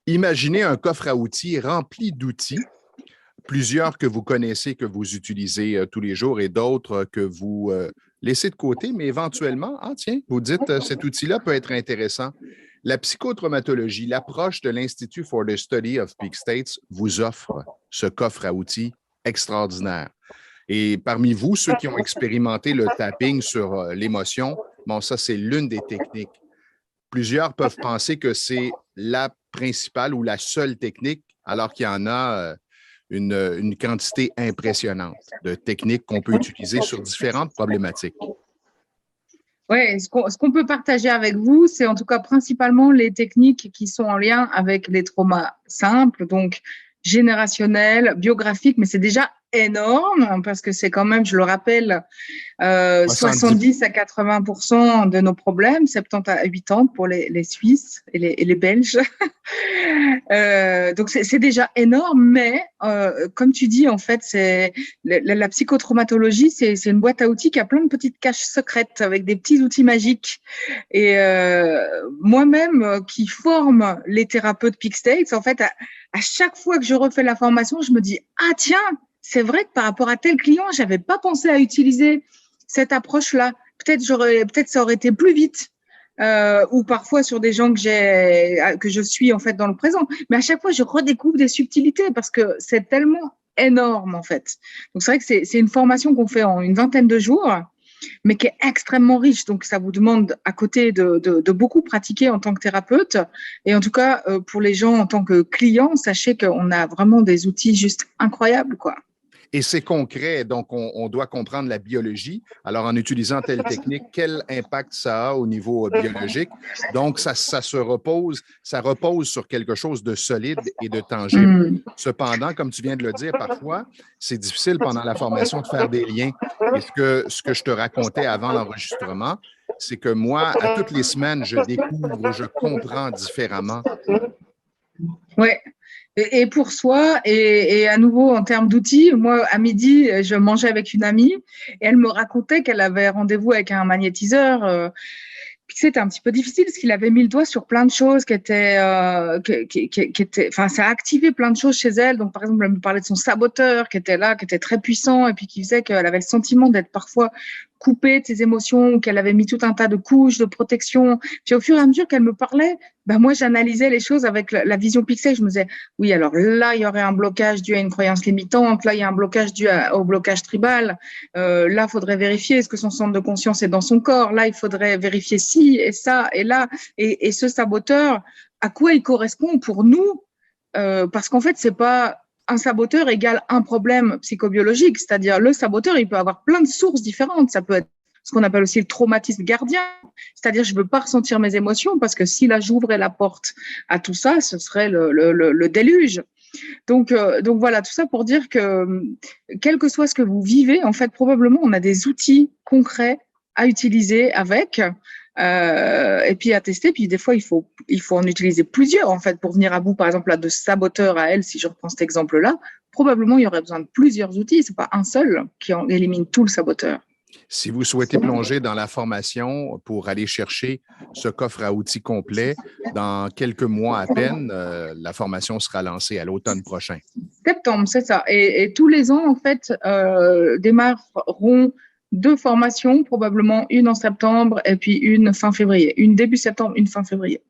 Imaginez un coffre à outils rempli d'outils, plusieurs que vous connaissez, que vous utilisez tous les jours et d'autres que vous laissez de côté, mais éventuellement, ah tiens, vous dites, cet outil-là peut être intéressant. La psychotraumatologie, l'approche de l'Institute for the Study of Peak States vous offre ce coffre à outils extraordinaire. Et parmi vous, ceux qui ont expérimenté le tapping sur l'émotion, bon, ça, c'est l'une des techniques. Plusieurs peuvent penser que c'est la principale ou la seule technique, alors qu'il y en a une quantité impressionnante de techniques qu'on peut utiliser sur différentes problématiques. Oui, ce qu'on peut partager avec vous, c'est en tout cas principalement les techniques qui sont en lien avec les traumas simples, donc générationnels, biographiques, mais c'est déjà énorme parce que c'est quand même, je le rappelle, 70 à 80% de nos problèmes, 70 à 80 pour les Suisses et les Belges. Donc c'est déjà énorme, mais comme tu dis, en fait, c'est la psychotraumatologie, c'est une boîte à outils qui a plein de petites caches secrètes avec des petits outils magiques. Et moi-même, qui forme les thérapeutes Peak States, en fait, à chaque fois que je refais la formation, je me dis ah tiens, c'est vrai que par rapport à tel client, j'avais pas pensé à utiliser cette approche-là. Peut-être ça aurait été plus vite. Ou parfois sur des gens que je suis en fait dans le présent. Mais à chaque fois, je redécouvre des subtilités parce que c'est tellement énorme en fait. Donc c'est vrai que c'est une formation qu'on fait en une vingtaine de jours, mais qui est extrêmement riche. Donc ça vous demande à côté de beaucoup pratiquer en tant que thérapeute. Et en tout cas, pour les gens en tant que clients, sachez qu'on a vraiment des outils juste incroyables, quoi. Et c'est concret, donc on doit comprendre la biologie. Alors, en utilisant telle technique, quel impact ça a au niveau biologique? Donc, ça repose sur quelque chose de solide et de tangible. Cependant, comme tu viens de le dire, parfois, c'est difficile pendant la formation de faire des liens. Et ce que je te racontais avant l'enregistrement, c'est que moi, à toutes les semaines, je découvre, je comprends différemment. Oui. Et pour soi, et à nouveau en termes d'outils, moi à midi, je mangeais avec une amie et elle me racontait qu'elle avait rendez-vous avec un magnétiseur. Puis c'était un petit peu difficile parce qu'il avait mis le doigt sur plein de choses qui étaient, enfin, ça a activé plein de choses chez elle. Donc, par exemple, elle me parlait de son saboteur qui était là, qui était très puissant et puis qui faisait qu'elle avait le sentiment d'être parfois coupée de ses émotions, ou qu'elle avait mis tout un tas de couches de protection. Puis au fur et à mesure qu'elle me parlait, ben moi, j'analysais les choses avec la vision pixel. Je me disais, oui, alors là, il y aurait un blocage dû à une croyance limitante. Là, il y a un blocage dû au blocage tribal. Là, il faudrait vérifier est-ce que son centre de conscience est dans son corps. Là, il faudrait vérifier si et ça et là. Et ce saboteur, à quoi il correspond pour nous? Parce qu'en fait, c'est pas un saboteur égale un problème psychobiologique. C'est-à-dire, le saboteur, il peut avoir plein de sources différentes. Ça peut être ce qu'on appelle aussi le traumatisme gardien. C'est-à-dire, je ne veux pas ressentir mes émotions parce que si là, j'ouvrais la porte à tout ça, ce serait le déluge. Donc voilà, tout ça pour dire que quel que soit ce que vous vivez, en fait, probablement, on a des outils concrets à utiliser avec. Et puis à tester. Puis des fois, il faut en utiliser plusieurs en fait pour venir à bout. Par exemple, là, de saboteur à elle, si je reprends cet exemple-là, probablement il y aurait besoin de plusieurs outils. C'est pas un seul qui en élimine tout le saboteur. Si vous souhaitez plonger dans la formation pour aller chercher ce coffre à outils complet, dans quelques mois à peine, la formation sera lancée à l'automne prochain. Septembre, c'est ça. Et tous les ans, en fait, démarreront 2 formations, probablement une en septembre et puis une fin février. Une début septembre, une fin février.